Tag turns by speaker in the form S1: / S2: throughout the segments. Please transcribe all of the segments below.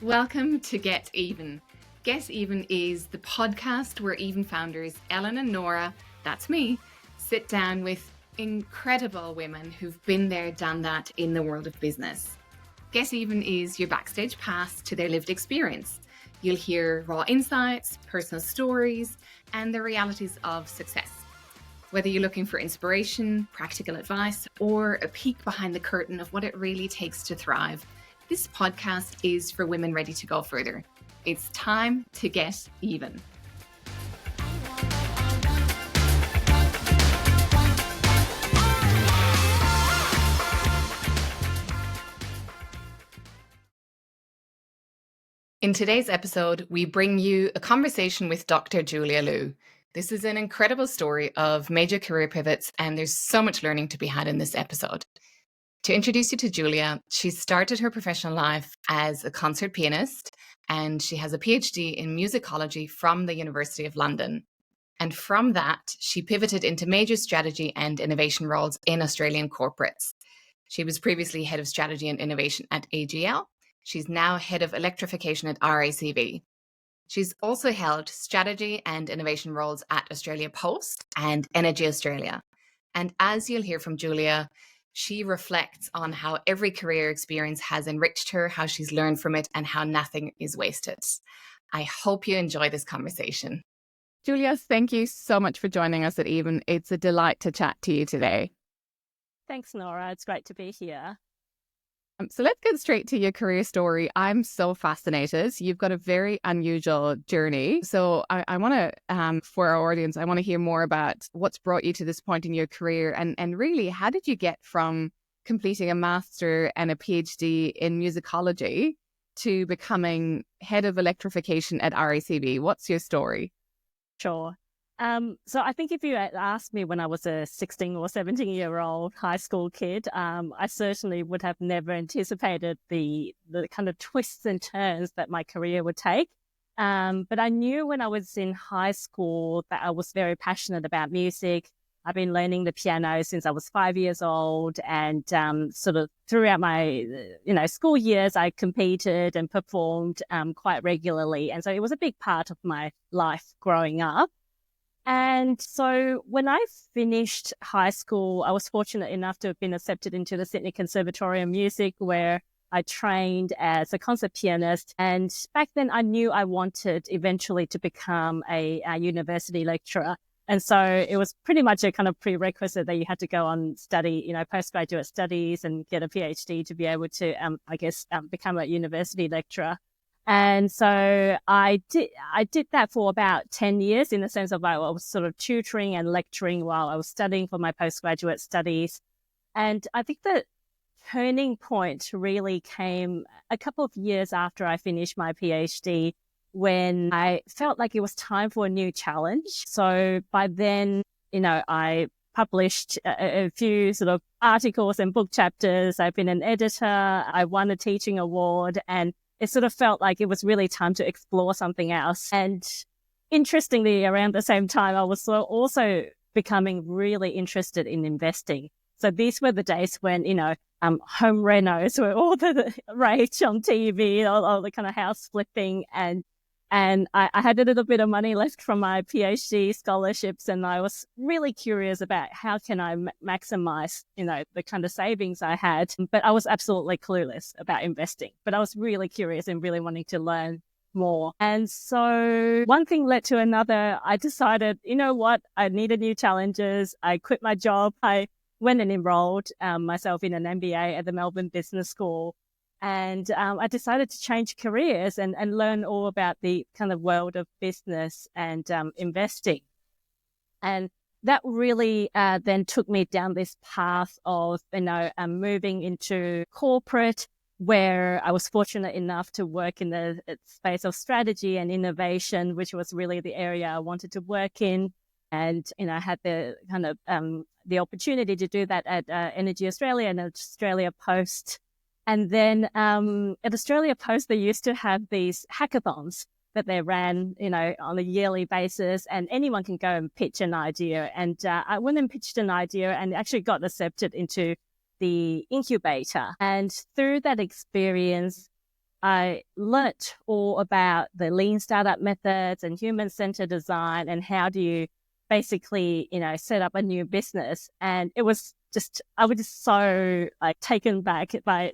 S1: Welcome to Get Even. Get Even is the podcast where Even founders Ellen and Nora, that's me, sit down with incredible women who've been there, done that in the world of business. Get Even is your backstage pass to their lived experience. You'll hear raw insights, personal stories, and the realities of success. Whether you're looking for inspiration, practical advice, or a peek behind the curtain of what it really takes to thrive, this podcast is for women ready to go further. It's time to get even. In today's episode, we bring you a conversation with Dr. Julia Liu. This is an incredible story of major career pivots, and there's so much learning to be had in this episode. To introduce you to Julia, she started her professional life as a concert pianist, and she has a PhD in musicology from the University of London. And from that, she pivoted into major strategy and innovation roles in Australian corporates. She was previously head of strategy and innovation at AGL. She's now head of electrification at RACV. She's also held strategy and innovation roles at Australia Post and Energy Australia. And as you'll hear from Julia, she reflects on how every career experience has enriched her, how she's learned from it, and how nothing is wasted. I hope you enjoy this conversation. Julia, thank you so much for joining us at Even. It's a delight to chat to you today.
S2: Thanks, Nora. It's great to be here.
S1: So let's get straight to your career story. I'm so fascinated. You've got a very unusual journey. So I want to, for our audience, I want to hear more about what's brought you to this point in your career and really, how did you get from completing a master and a PhD in musicology to becoming head of electrification at RACV? What's your story?
S2: Sure. So I think if you had asked me when I was a 16 or 17-year-old high school kid, I certainly would have never anticipated the kind of twists and turns that my career would take. But I knew when I was in high school that I was very passionate about music. I've been learning the piano since I was 5 years old, and sort of throughout my school years, I competed and performed quite regularly. And so it was a big part of my life growing up. And so when I finished high school, I was fortunate enough to have been accepted into the Sydney Conservatorium of Music, where I trained as a concert pianist. And back then I knew I wanted eventually to become a university lecturer. And so it was pretty much a kind of prerequisite that you had to go on study, postgraduate studies and get a PhD to be able to, become a university lecturer. And so I did that for about 10 years in the sense of I was sort of tutoring and lecturing while I was studying for my postgraduate studies. And I think the turning point really came a couple of years after I finished my PhD, when I felt like it was time for a new challenge. So by then, I published a few sort of articles and book chapters. I've been an editor. I won a teaching award, and it sort of felt like it was really time to explore something else. And interestingly, around the same time, I was also becoming really interested in investing. So these were the days when, home renos were all the rage on TV, all the kind of house flipping. And I had a little bit of money left from my PhD scholarships, and I was really curious about how can I maximize, the kind of savings I had. But I was absolutely clueless about investing. But I was really curious and really wanting to learn more. And so one thing led to another. I decided, I needed new challenges. I quit my job. I went and enrolled myself in an MBA at the Melbourne Business School. And I decided to change careers and learn all about the kind of world of business and investing. And that really then took me down this path of, moving into corporate, where I was fortunate enough to work in the space of strategy and innovation, which was really the area I wanted to work in. And, I had the kind of the opportunity to do that at Energy Australia and Australia Post. And then at Australia Post, they used to have these hackathons that they ran, on a yearly basis, and anyone can go and pitch an idea. And I went and pitched an idea and actually got accepted into the incubator. And through that experience, I learnt all about the lean startup methods and human-centered design and how do you basically, set up a new business. And it was I was just so taken back by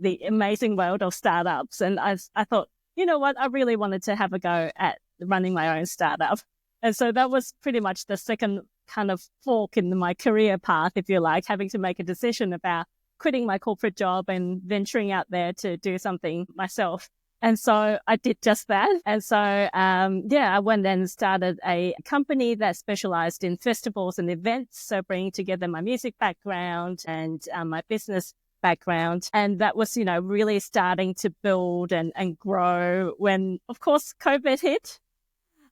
S2: the amazing world of startups. And I thought, you know what, I really wanted to have a go at running my own startup. And so that was pretty much the second kind of fork in my career path, if you like, having to make a decision about quitting my corporate job and venturing out there to do something myself. And so I did just that. And so, I went and started a company that specialized in festivals and events. So bringing together my music background and my business background. And that was, really starting to build and grow when, of course, COVID hit.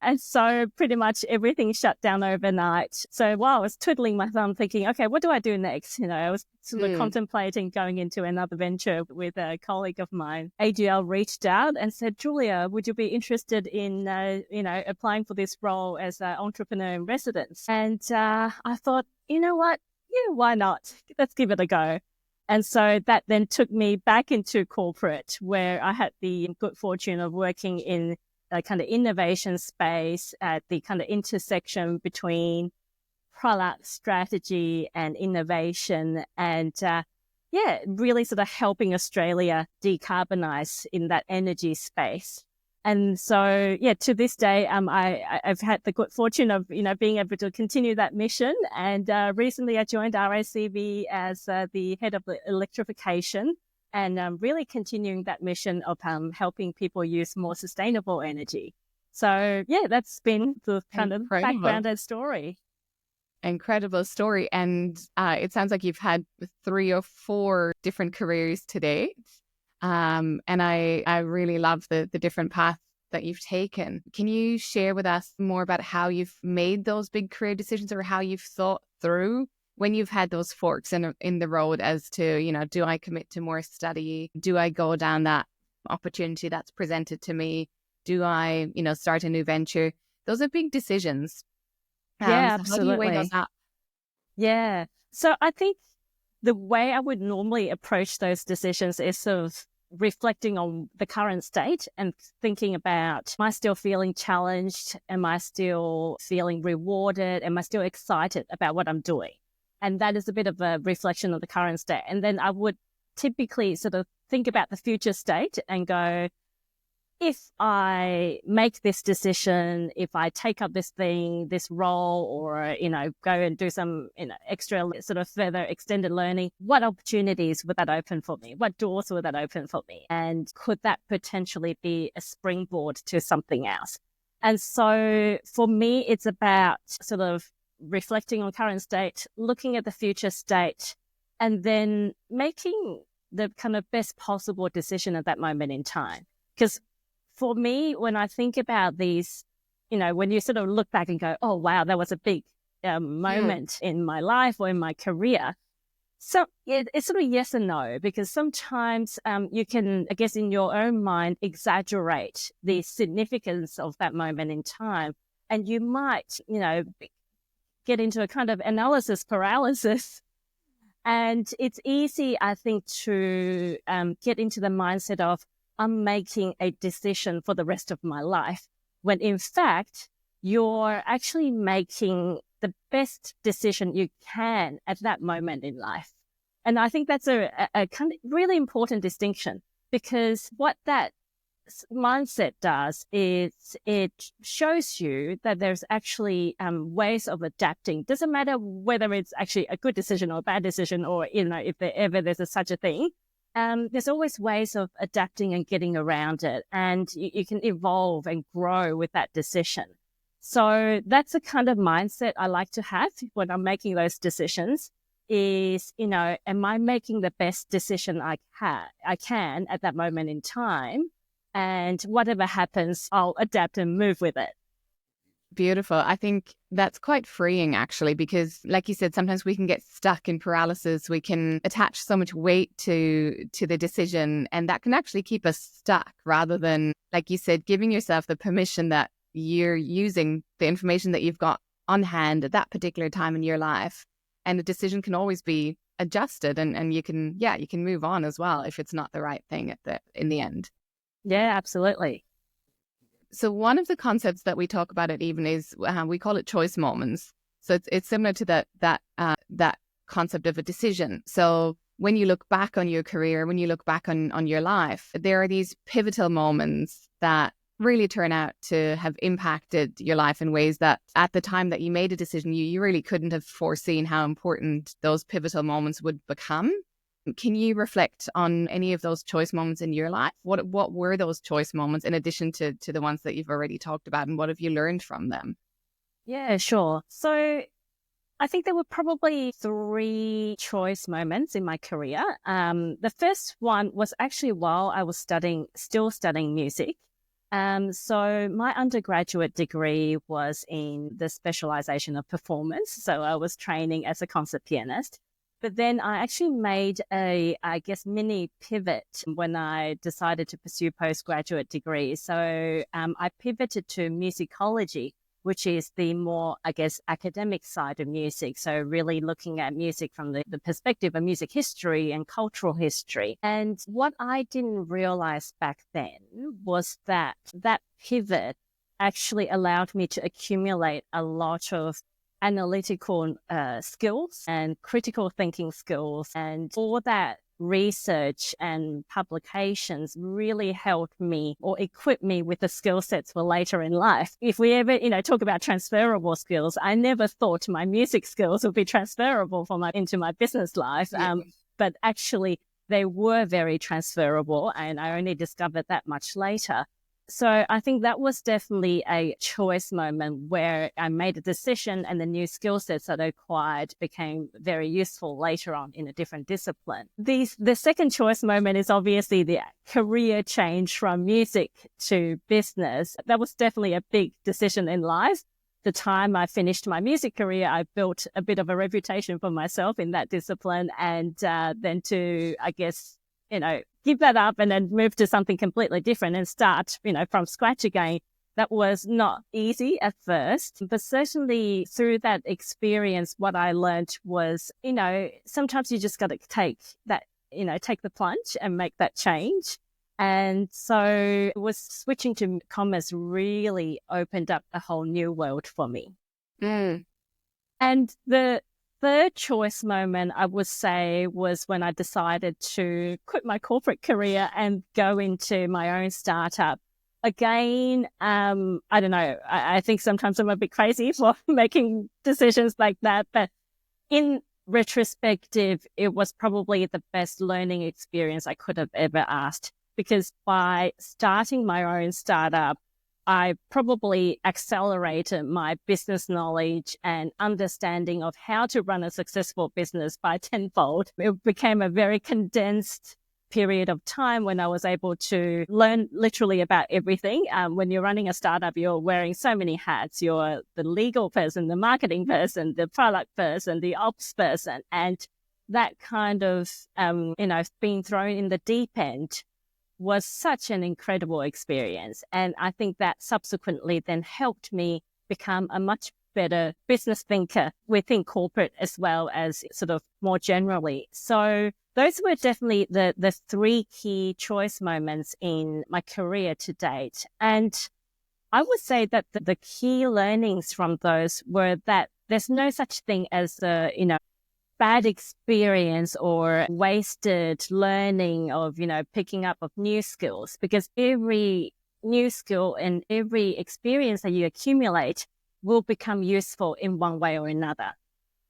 S2: And so pretty much everything shut down overnight. So while I was twiddling my thumb thinking, okay, what do I do next? I was sort of contemplating going into another venture with a colleague of mine. AGL reached out and said, Julia, would you be interested in, applying for this role as an entrepreneur in residence? And I thought, you know what? Yeah, why not? Let's give it a go. And so that then took me back into corporate, where I had the good fortune of working in a kind of innovation space at the kind of intersection between product strategy and innovation, and really sort of helping Australia decarbonize in that energy space. And so, to this day, I've had the good fortune of, being able to continue that mission. And recently I joined RACV as the Head of Electrification, and really continuing that mission of helping people use more sustainable energy. So, that's been the kind of background and story.
S1: Incredible story. And it sounds like you've had 3 or 4 different careers to date. And I really love the different paths that you've taken. Can you share with us more about how you've made those big career decisions, or how you've thought through when you've had those forks in the road as to, do I commit to more study? Do I go down that opportunity that's presented to me? Do I, start a new venture? Those are big decisions.
S2: Absolutely.
S1: So how do you weigh those up?
S2: Yeah. So I think the way I would normally approach those decisions is sort of reflecting on the current state and thinking about, am I still feeling challenged? Am I still feeling rewarded? Am I still excited about what I'm doing? And that is a bit of a reflection of the current state. And then I would typically sort of think about the future state and go, if I make this decision, if I take up this thing, this role, or, go and do some, extra sort of further extended learning, what opportunities would that open for me? What doors would that open for me? And could that potentially be a springboard to something else? And so for me, it's about sort of reflecting on current state, looking at the future state, and then making the kind of best possible decision at that moment in time. Because for me, when I think about these, when you sort of look back and go, oh, wow, that was a big moment in my life or in my career. So it's sort of yes and no, because sometimes you can, I guess, in your own mind, exaggerate the significance of that moment in time. And you might, get into a kind of analysis paralysis. And it's easy, I think, to get into the mindset of, I'm making a decision for the rest of my life, when in fact, you're actually making the best decision you can at that moment in life. And I think that's a kind of really important distinction, because what that mindset does is it shows you that there's actually ways of adapting. Doesn't matter whether it's actually a good decision or a bad decision, or, if there's such a thing. There's always ways of adapting and getting around it, and you can evolve and grow with that decision. So that's the kind of mindset I like to have when I'm making those decisions is, am I making the best decision I can at that moment in time? And whatever happens, I'll adapt and move with it.
S1: Beautiful. I think that's quite freeing, actually, because like you said, sometimes we can get stuck in paralysis. We can attach so much weight to the decision, and that can actually keep us stuck, rather than, like you said, giving yourself the permission that you're using the information that you've got on hand at that particular time in your life. And the decision can always be adjusted, and you can move on as well if it's not the right thing in the end.
S2: Yeah, absolutely.
S1: So one of the concepts that we talk about at Even is we call it choice moments. So it's similar to that concept of a decision. So when you look back on your career, when you look back on your life, there are these pivotal moments that really turn out to have impacted your life in ways that at the time that you made a decision, you really couldn't have foreseen how important those pivotal moments would become. Can you reflect on any of those choice moments in your life? What were those choice moments in addition to the ones that you've already talked about, and what have you learned from them?
S2: Yeah, sure. So I think there were probably three choice moments in my career. The first one was actually while I was still studying music. So my undergraduate degree was in the specialization of performance. So I was training as a concert pianist. But then I actually made I guess, mini pivot when I decided to pursue postgraduate degrees. So I pivoted to musicology, which is the more, I guess, academic side of music. So really looking at music from the perspective of music history and cultural history. And what I didn't realize back then was that that pivot actually allowed me to accumulate a lot of analytical skills and critical thinking skills. And all that research and publications really helped me or equipped me with the skill sets for later in life. If we ever, talk about transferable skills, I never thought my music skills would be transferable into my business life.
S1: Yeah.
S2: But actually they were very transferable, and I only discovered that much later. So I think that was definitely a choice moment where I made a decision, and the new skill sets that I acquired became very useful later on in a different discipline. The second choice moment is obviously the career change from music to business. That was definitely a big decision in life. The time I finished my music career, I built a bit of a reputation for myself in that discipline, and then to, I guess, give that up and then move to something completely different and start, from scratch again. That was not easy at first, but certainly through that experience, what I learned was, sometimes you just got to take the plunge and make that change. And so switching to commerce really opened up a whole new world for me.
S1: Mm.
S2: And the third choice moment, I would say, was when I decided to quit my corporate career and go into my own startup. Again, I don't know. I think sometimes I'm a bit crazy for making decisions like that. But in retrospective, it was probably the best learning experience I could have ever asked. Because by starting my own startup, I probably accelerated my business knowledge and understanding of how to run a successful business by tenfold. It became a very condensed period of time when I was able to learn literally about everything. When you're running a startup, you're wearing so many hats. You're the legal person, the marketing person, the product person, the ops person. And that kind of, being thrown in the deep end was such an incredible experience. And I think that subsequently then helped me become a much better business thinker within corporate as well as sort of more generally. So those were definitely the three key choice moments in my career to date. And I would say that the key learnings from those were that there's no such thing as bad experience or wasted learning of, picking up of new skills, because every new skill and every experience that you accumulate will become useful in one way or another.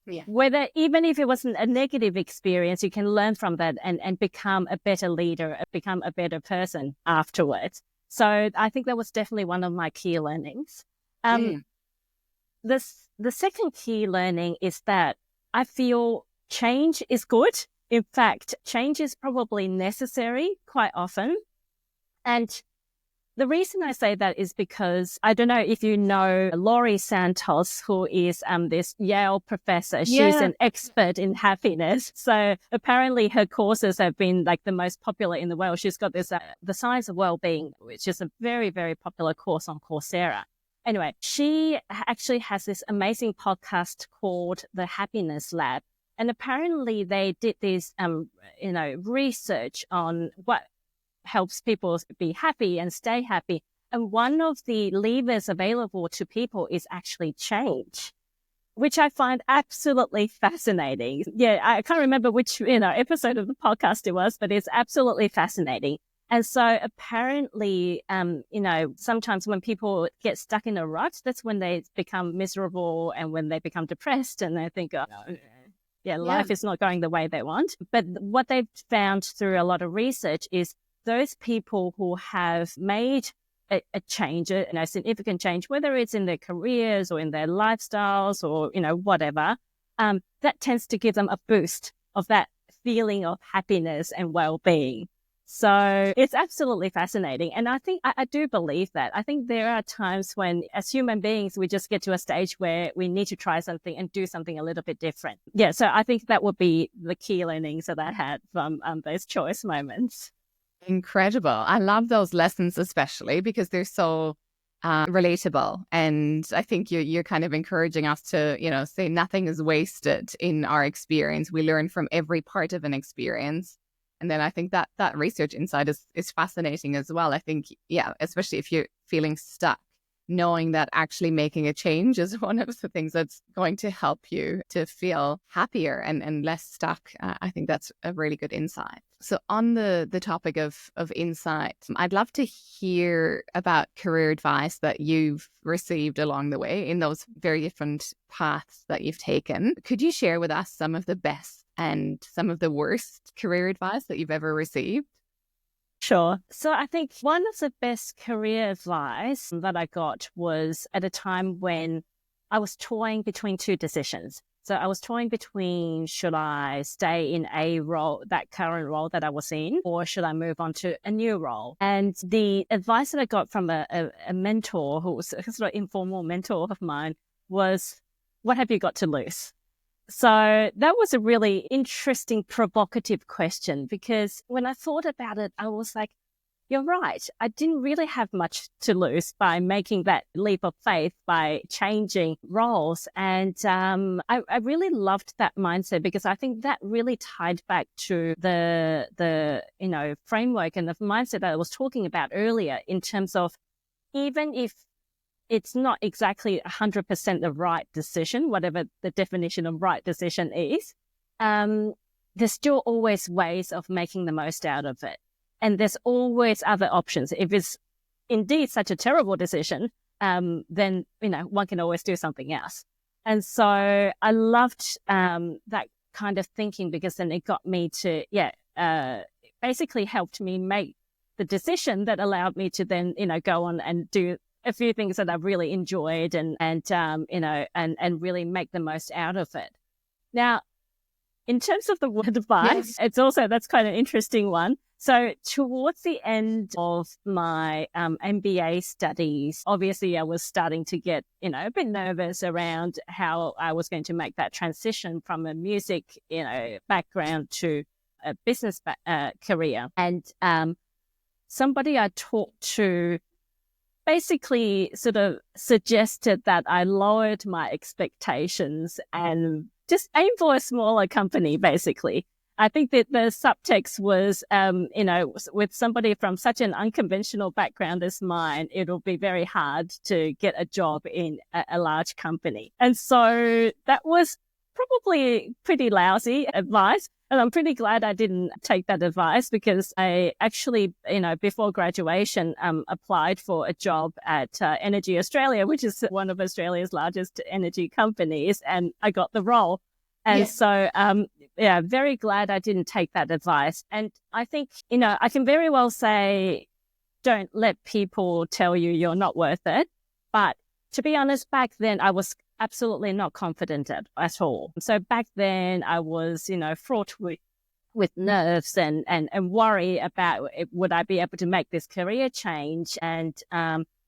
S1: Yeah.
S2: Whether, even if it wasn't a negative experience, you can learn from that and become a better leader, become a better person afterwards. So I think that was definitely one of my key learnings. The second key learning is that I feel change is good. In fact, change is probably necessary quite often. And the reason I say that is because I don't know if you know Laurie Santos, who is this Yale professor. She's an expert in happiness. So apparently her courses have been like the most popular in the world. She's got this, The Science of Wellbeing, which is a very, very popular course on Coursera. Anyway, she actually has this amazing podcast called The Happiness Lab. And apparently they did this, research on what helps people be happy and stay happy. And one of the levers available to people is actually change, which I find absolutely fascinating. Yeah, I can't remember which, episode of the podcast it was, but it's absolutely fascinating. And so apparently, sometimes when people get stuck in a rut, that's when they become miserable and when they become depressed and they think, life is not going the way they want. But what they've found through a lot of research is those people who have made a change, a significant change, whether it's in their careers or in their lifestyles or, whatever, that tends to give them a boost of that feeling of happiness and well-being. So it's absolutely fascinating. And I think I do believe that. I think there are times when, as human beings, we just get to a stage where we need to try something and do something a little bit different. Yeah, so I think that would be the key learnings that I had from those choice moments.
S1: Incredible. I love those lessons, especially because they're so relatable. And I think you're kind of encouraging us to, say nothing is wasted in our experience. We learn from every part of an experience. And then I think that research insight is fascinating as well. I think, especially if you're feeling stuck, knowing that actually making a change is one of the things that's going to help you to feel happier and less stuck. I think that's a really good insight. So on the topic of insight, I'd love to hear about career advice that you've received along the way in those very different paths that you've taken. Could you share with us some of the best and some of the worst career advice that you've ever received?
S2: Sure. So I think one of the best career advice that I got was at a time when I was toying between two decisions. So I was toying between, should I stay in a role, that current role that I was in, or should I move on to a new role? And the advice that I got from a mentor, who was a sort of informal mentor of mine, was, what have you got to lose? So that was a really interesting, provocative question, because when I thought about it, I was like, you're right. I didn't really have much to lose by making that leap of faith, by changing roles. And I really loved that mindset, because I think that really tied back to the framework and the mindset that I was talking about earlier, in terms of, even if it's not exactly 100% the right decision, whatever the definition of right decision is, there's still always ways of making the most out of it. And there's always other options. If it's indeed such a terrible decision, then, one can always do something else. And so I loved that kind of thinking, because then it got me to, basically helped me make the decision that allowed me to then, go on and do a few things that I've really enjoyed and really make the most out of it. Now, in terms of the word advice, it's also, that's quite an interesting one. So towards the end of my MBA studies, obviously I was starting to get, a bit nervous around how I was going to make that transition from a music, background to a business career. And somebody I talked to basically sort of suggested that I lowered my expectations and just aim for a smaller company, basically. I think that the subtext was, with somebody from such an unconventional background as mine, it'll be very hard to get a job in a large company. And so that was probably pretty lousy advice. And I'm pretty glad I didn't take that advice, because I actually, before graduation, applied for a job at Energy Australia, which is one of Australia's largest energy companies, and I got the role. And so, very glad I didn't take that advice. And I think, I can very well say, don't let people tell you you're not worth it. But to be honest, back then I was absolutely not confident at all. So back then I was, fraught with nerves and worry about would I be able to make this career change, and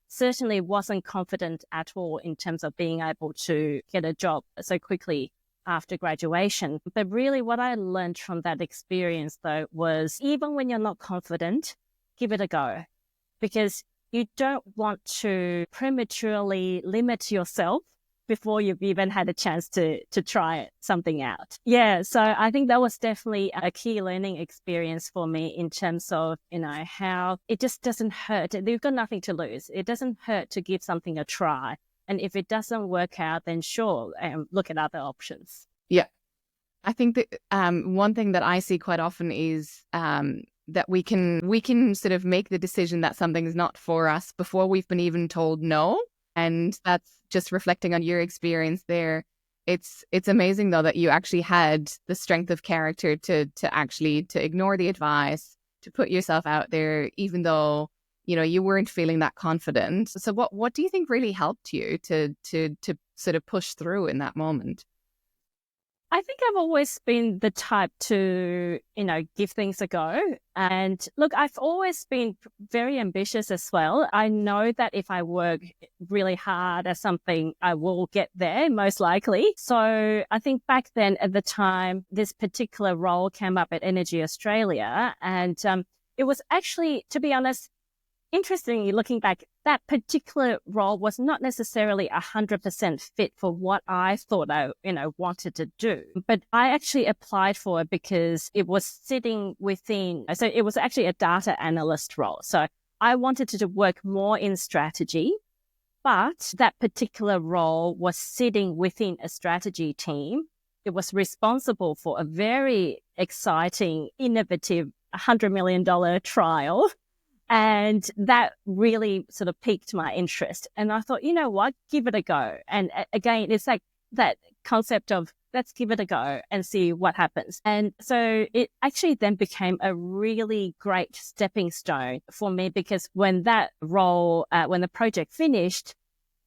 S2: certainly wasn't confident at all in terms of being able to get a job so quickly after graduation. But really what I learned from that experience, though, was even when you're not confident, give it a go, because you don't want to prematurely limit yourself before you've even had a chance to try something out. Yeah, so I think that was definitely a key learning experience for me in terms of, how it just doesn't hurt. You've got nothing to lose. It doesn't hurt to give something a try. And if it doesn't work out, then sure, look at other options.
S1: Yeah. I think that one thing that I see quite often is that we can sort of make the decision that something is not for us before we've been even told no. And that's just reflecting on your experience there. It's amazing though that you actually had the strength of character to ignore the advice, to put yourself out there, even though you weren't feeling that confident. So what do you think really helped you to sort of push through in that moment?
S2: I think I've always been the type to, give things a go. And look, I've always been very ambitious as well. I know that if I work really hard at something, I will get there, most likely. So I think back then at the time, this particular role came up at Energy Australia. And it was actually, to be honest, interestingly, looking back, that particular role was not necessarily 100% fit for what I thought I, wanted to do. But I actually applied for it because it was sitting within, so it was actually a data analyst role. So I wanted to work more in strategy, but that particular role was sitting within a strategy team. It was responsible for a very exciting, innovative $100 million trial. And that really sort of piqued my interest. And I thought, you know what, give it a go. And again, it's like that concept of let's give it a go and see what happens. And so it actually then became a really great stepping stone for me, because when that role, when the project finished,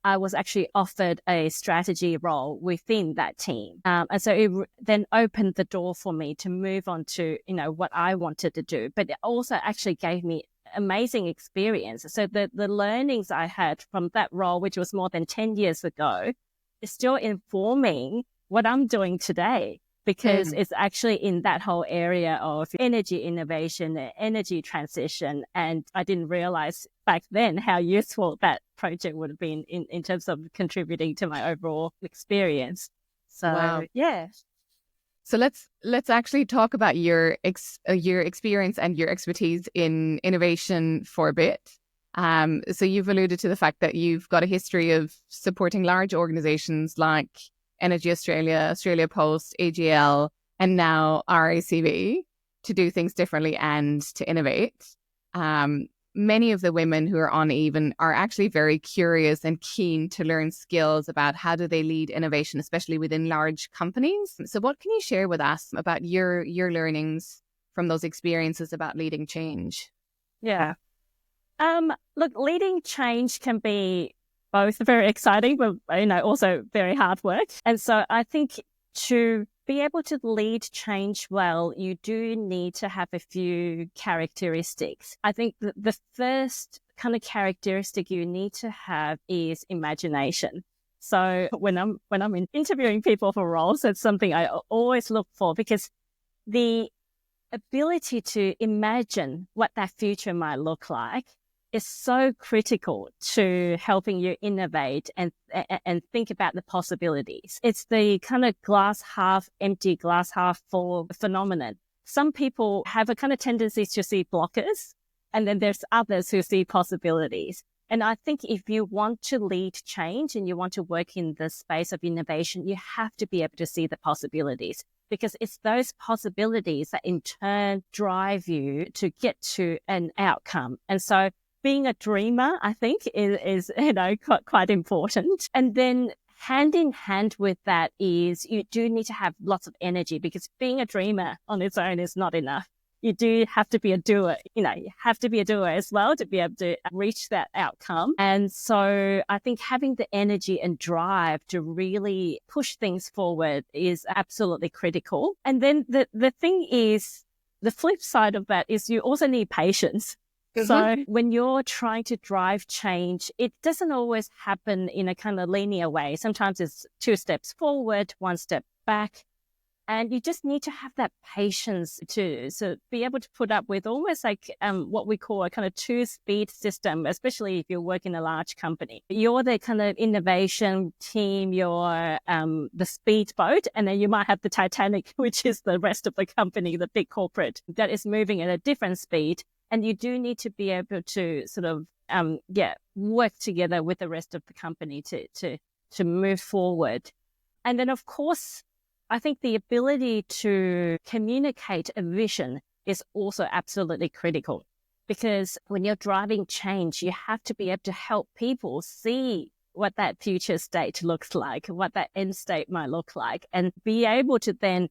S2: I was actually offered a strategy role within that team. And so it then opened the door for me to move on to, what I wanted to do. But it also actually gave me amazing experience. So the learnings I had from that role, which was more than 10 years ago, is still informing what I'm doing today, because it's actually in that whole area of energy innovation, energy transition. And I didn't realize back then how useful that project would have been in terms of contributing to my overall experience. So,
S1: wow.
S2: Yeah.
S1: So let's actually talk about your experience and your expertise in innovation for a bit. So you've alluded to the fact that you've got a history of supporting large organizations like Energy Australia, Australia Post, AGL, and now RACV to do things differently and to innovate. Many of the women who are on Even are actually very curious and keen to learn skills about how do they lead innovation, especially within large companies. So what can you share with us about your learnings from those experiences about leading change?
S2: Yeah. Look, leading change can be both very exciting, but, also very hard work. And so I think to be able to lead change well, you do need to have a few characteristics. I think the first kind of characteristic you need to have is imagination. So when I'm interviewing people for roles, that's something I always look for, because the ability to imagine what that future might look like is so critical to helping you innovate and think about the possibilities. It's the kind of glass half empty, glass half full phenomenon. Some people have a kind of tendency to see blockers, and then there's others who see possibilities. And I think if you want to lead change and you want to work in the space of innovation, you have to be able to see the possibilities, because it's those possibilities that in turn drive you to get to an outcome. And so being a dreamer, I think, is quite important. And then hand in hand with that is you do need to have lots of energy, because being a dreamer on its own is not enough. You do have to be a doer. You have to be a doer as well to be able to reach that outcome. And so I think having the energy and drive to really push things forward is absolutely critical. And then the thing is, the flip side of that is you also need patience. Mm-hmm. So when you're trying to drive change, it doesn't always happen in a kind of linear way. Sometimes it's 2 steps forward, 1 step back. And you just need to have that patience to be able to put up with almost like what we call a kind of two-speed system, especially if you work in a large company. You're the kind of innovation team, you're the speedboat, and then you might have the Titanic, which is the rest of the company, the big corporate, that is moving at a different speed. And you do need to be able to sort of, work together with the rest of the company to move forward. And then, of course, I think the ability to communicate a vision is also absolutely critical, because when you're driving change, you have to be able to help people see what that future state looks like, what that end state might look like, and be able to then,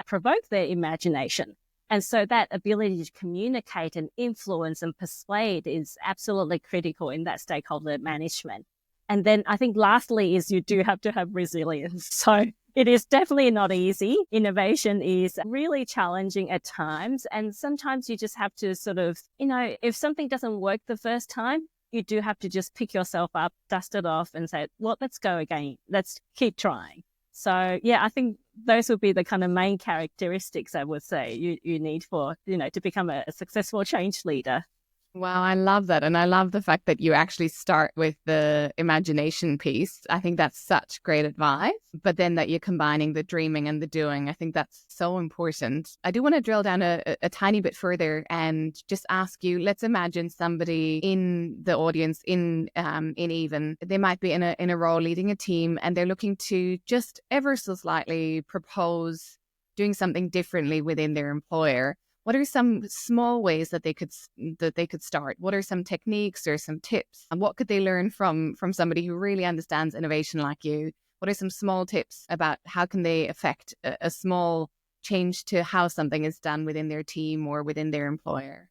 S2: provoke their imagination. And so that ability to communicate and influence and persuade is absolutely critical in that stakeholder management. And then I think lastly is you do have to have resilience. So it is definitely not easy. Innovation is really challenging at times. And sometimes you just have to sort of, if something doesn't work the first time, you do have to just pick yourself up, dust it off and say, well, let's go again. Let's keep trying. So, I think those would be the kind of main characteristics I would say you need for, to become a successful change leader.
S1: Wow, I love that. And I love the fact that you actually start with the imagination piece. I think that's such great advice. But then that you're combining the dreaming and the doing. I think that's so important. I do want to drill down a tiny bit further and just ask you, let's imagine somebody in the audience in Even, they might be in a role leading a team and they're looking to just ever so slightly propose doing something differently within their employer. What are some small ways that they could start? What are some techniques or some tips? And what could they learn from somebody who really understands innovation like you? What are some small tips about how can they affect a small change to how something is done within their team or within their employer?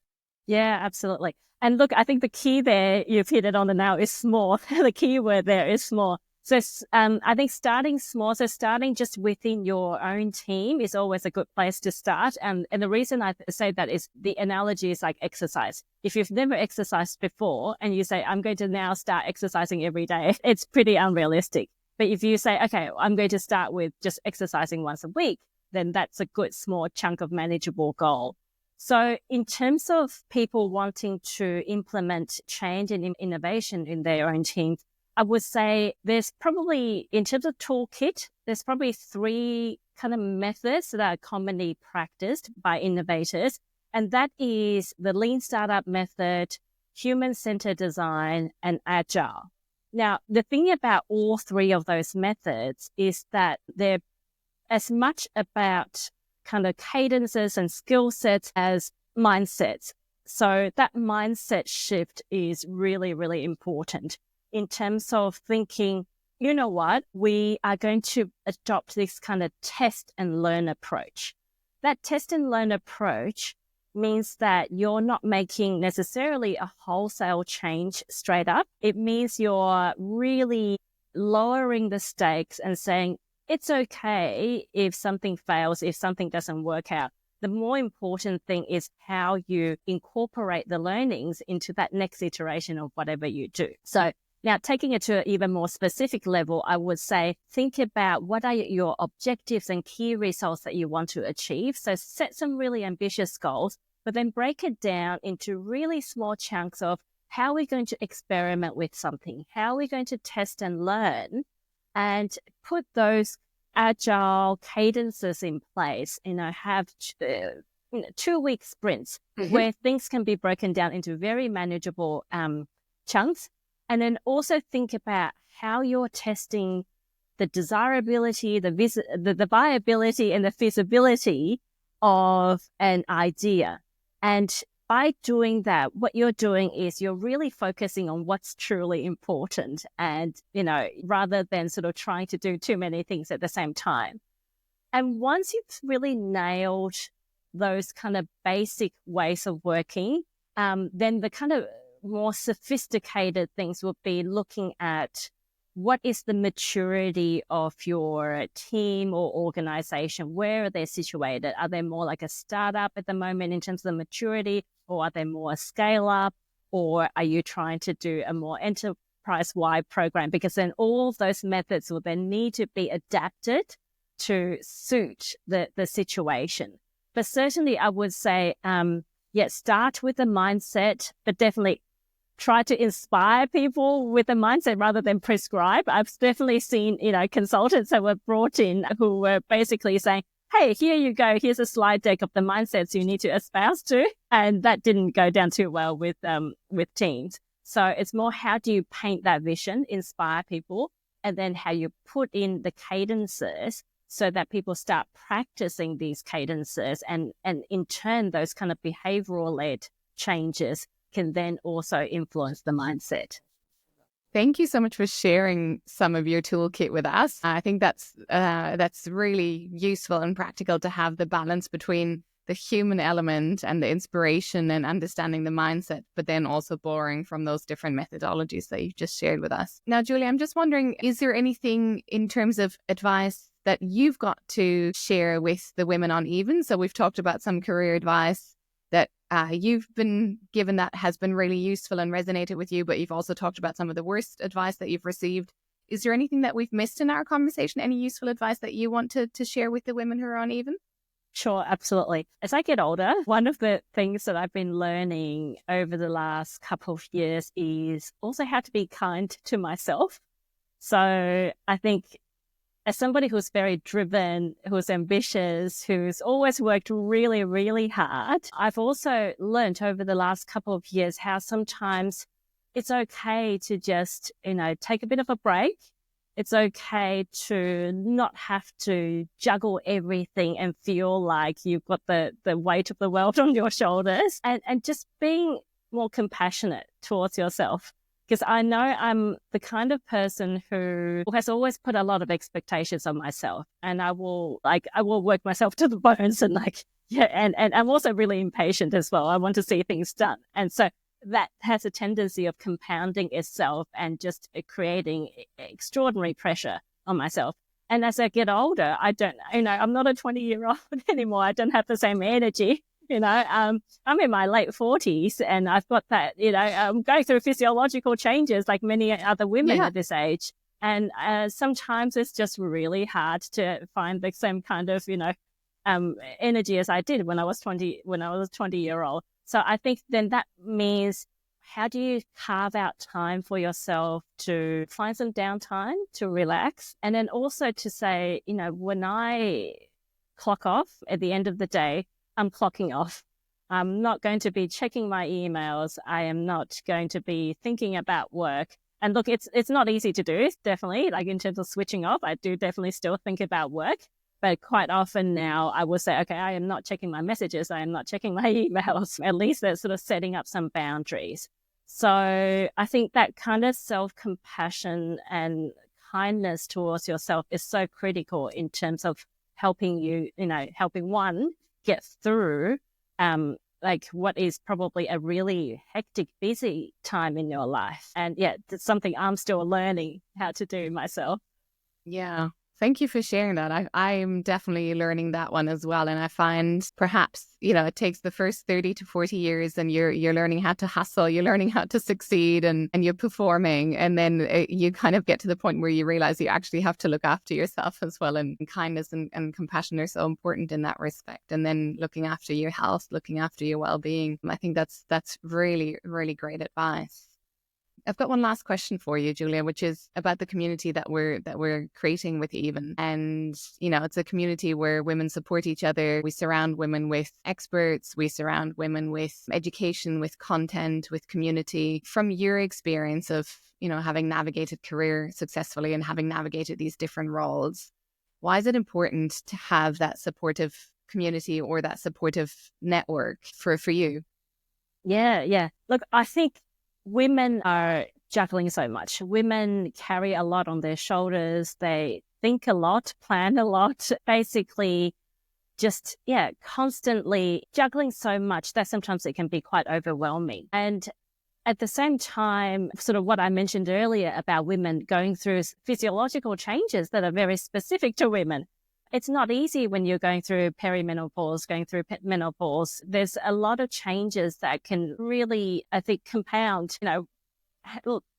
S2: Yeah, absolutely. And look, I think the key there, you've hit it on the nail, is small. The key word there is small. So I think starting small, so starting just within your own team is always a good place to start. And the reason I say that is the analogy is like exercise. If you've never exercised before and you say, I'm going to now start exercising every day, it's pretty unrealistic. But if you say, okay, I'm going to start with just exercising once a week, then that's a good small chunk of manageable goal. So in terms of people wanting to implement change and innovation in their own team, I would say there's probably, in terms of toolkit, there's probably 3 kind of methods that are commonly practiced by innovators. And that is the lean startup method, human-centered design, and agile. Now, the thing about all 3 of those methods is that they're as much about kind of cadences and skill sets as mindsets. So that mindset shift is really, really important in terms of thinking, you know what, we are going to adopt this kind of test and learn approach. That test and learn approach means that you're not making necessarily a wholesale change straight up. It means you're really lowering the stakes and saying, it's okay if something fails, if something doesn't work out. The more important thing is how you incorporate the learnings into that next iteration of whatever you do. So now, taking it to an even more specific level, I would say, think about what are your objectives and key results that you want to achieve. So set some really ambitious goals, but then break it down into really small chunks of how are we going to experiment with something? How are we going to test and learn? And put those agile cadences in place, have 2-week sprints where things can be broken down into very manageable chunks. And then also think about how you're testing the desirability, the viability and the feasibility of an idea. And by doing that, what you're doing is you're really focusing on what's truly important and, rather than sort of trying to do too many things at the same time. And once you've really nailed those kind of basic ways of working, then the kind of more sophisticated things would be looking at what is the maturity of your team or organization? Where are they situated? Are they more like a startup at the moment in terms of the maturity, or are they more a scale up, or are you trying to do a more enterprise-wide program? Because then all of those methods will then need to be adapted to suit the situation. But certainly I would say, start with the mindset, but definitely try to inspire people with a mindset rather than prescribe. I've definitely seen, consultants that were brought in who were basically saying, hey, here you go. Here's a slide deck of the mindsets you need to espouse to. And that didn't go down too well with teams. So it's more, how do you paint that vision, inspire people, and then how you put in the cadences so that people start practicing these cadences, and in turn, those kind of behavioral-led changes can then also influence the mindset.
S1: Thank you so much for sharing some of your toolkit with us. I think that's really useful and practical to have the balance between the human element and the inspiration and understanding the mindset, but then also borrowing from those different methodologies that you just shared with us. Now, Julia, I'm just wondering, is there anything in terms of advice that you've got to share with the women on Even? So we've talked about some career advice that you've been given that has been really useful and resonated with you, but you've also talked about some of the worst advice that you've received. Is there anything that we've missed in our conversation? Any useful advice that you want to share with the women who are on Even?
S2: Sure, absolutely. As I get older, one of the things that I've been learning over the last couple of years is also how to be kind to myself. So I think as somebody who's very driven, who's ambitious, who's always worked really, really hard, I've also learned over the last couple of years how sometimes it's okay to just, take a bit of a break. It's okay to not have to juggle everything and feel like you've got the weight of the world on your shoulders, and just being more compassionate towards yourself. Because I know I'm the kind of person who has always put a lot of expectations on myself, and I will work myself to the bones, and and I'm also really impatient as well. I want to see things done. And so that has a tendency of compounding itself and just creating extraordinary pressure on myself. And as I get older, I'm not a 20-year-old anymore. I don't have the same energy. I'm in my late 40s, and I've got that, I'm going through physiological changes like many other women at this age. And sometimes it's just really hard to find the same kind of, energy as I did when I was 20-year-old. So I think then that means, how do you carve out time for yourself to find some downtime, to relax? And then also to say, when I clock off at the end of the day, I'm clocking off. I'm not going to be checking my emails. I am not going to be thinking about work. And look, it's not easy to do, definitely. Like in terms of switching off, I do definitely still think about work. But quite often now I will say, okay, I am not checking my messages. I am not checking my emails. At least they're sort of setting up some boundaries. So I think that kind of self-compassion and kindness towards yourself is so critical in terms of helping you, helping one get through what is probably a really hectic, busy time in your life. And it's something I'm still learning how to do myself.
S1: Yeah. Thank you for sharing that. I'm definitely learning that one as well. And I find perhaps, it takes the first 30 to 40 years and you're learning how to hustle, you're learning how to succeed, and you're performing. And then you kind of get to the point where you realize you actually have to look after yourself as well. And kindness and compassion are so important in that respect. And then looking after your health, looking after your well-being. I think that's really, really great advice. I've got one last question for you, Julia, which is about the community that we're creating with Even. And, it's a community where women support each other. We surround women with experts. We surround women with education, with content, with community. From your experience of, having navigated career successfully and having navigated these different roles, why is it important to have that supportive community or that supportive network for you?
S2: Yeah. Look, I think women are juggling so much. Women carry a lot on their shoulders. They think a lot, plan a lot, basically just, constantly juggling so much that sometimes it can be quite overwhelming. And at the same time, sort of what I mentioned earlier about women going through physiological changes that are very specific to women. It's not easy when you're going through perimenopause, going through menopause. There's a lot of changes that can really, I think, compound, our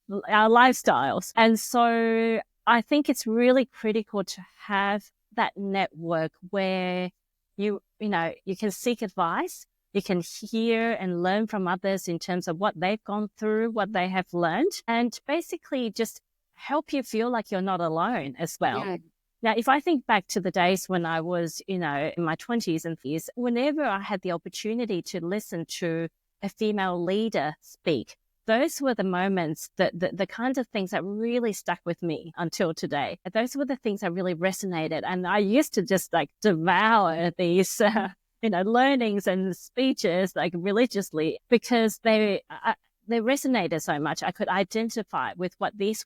S2: lifestyles. And so I think it's really critical to have that network where you can seek advice, you can hear and learn from others in terms of what they've gone through, what they have learned, and basically just help you feel like you're not alone as well.
S1: Yeah.
S2: Now, if I think back to the days when I was, in my 20s and 30s, whenever I had the opportunity to listen to a female leader speak, those were the moments that the kinds of things that really stuck with me until today. Those were the things that really resonated. And I used to just like devour these, learnings and speeches like religiously because they resonated so much. I could identify with what these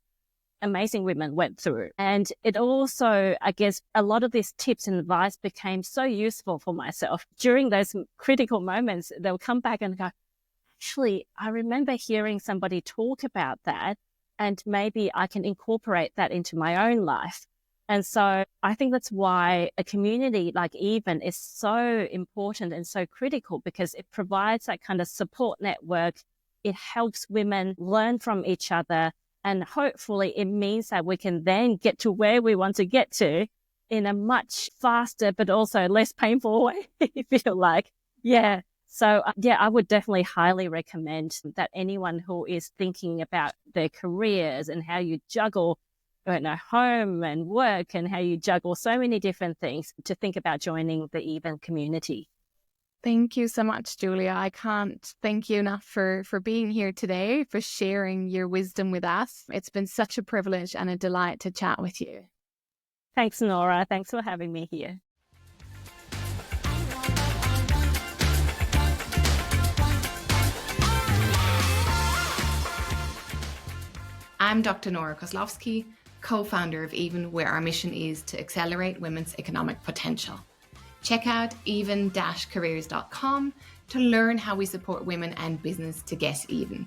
S2: amazing women went through. And it also, I guess, a lot of these tips and advice became so useful for myself. During those critical moments, they'll come back and go, actually, I remember hearing somebody talk about that, and maybe I can incorporate that into my own life. And so I think that's why a community like Even is so important and so critical, because it provides that kind of support network. It helps women learn from each other. And hopefully it means that we can then get to where we want to get to in a much faster, but also less painful way, if you like. Yeah. So, I would definitely highly recommend that anyone who is thinking about their careers and how you juggle home and work and how you juggle so many different things, to think about joining the Even community.
S1: Thank you so much, Julia. I can't thank you enough for being here today, for sharing your wisdom with us. It's been such a privilege and a delight to chat with you.
S2: Thanks, Nora. Thanks for having me here.
S1: I'm Dr. Nora Kozlowski, co-founder of Even, where our mission is to accelerate women's economic potential. Check out even-careers.com to learn how we support women and business to get even.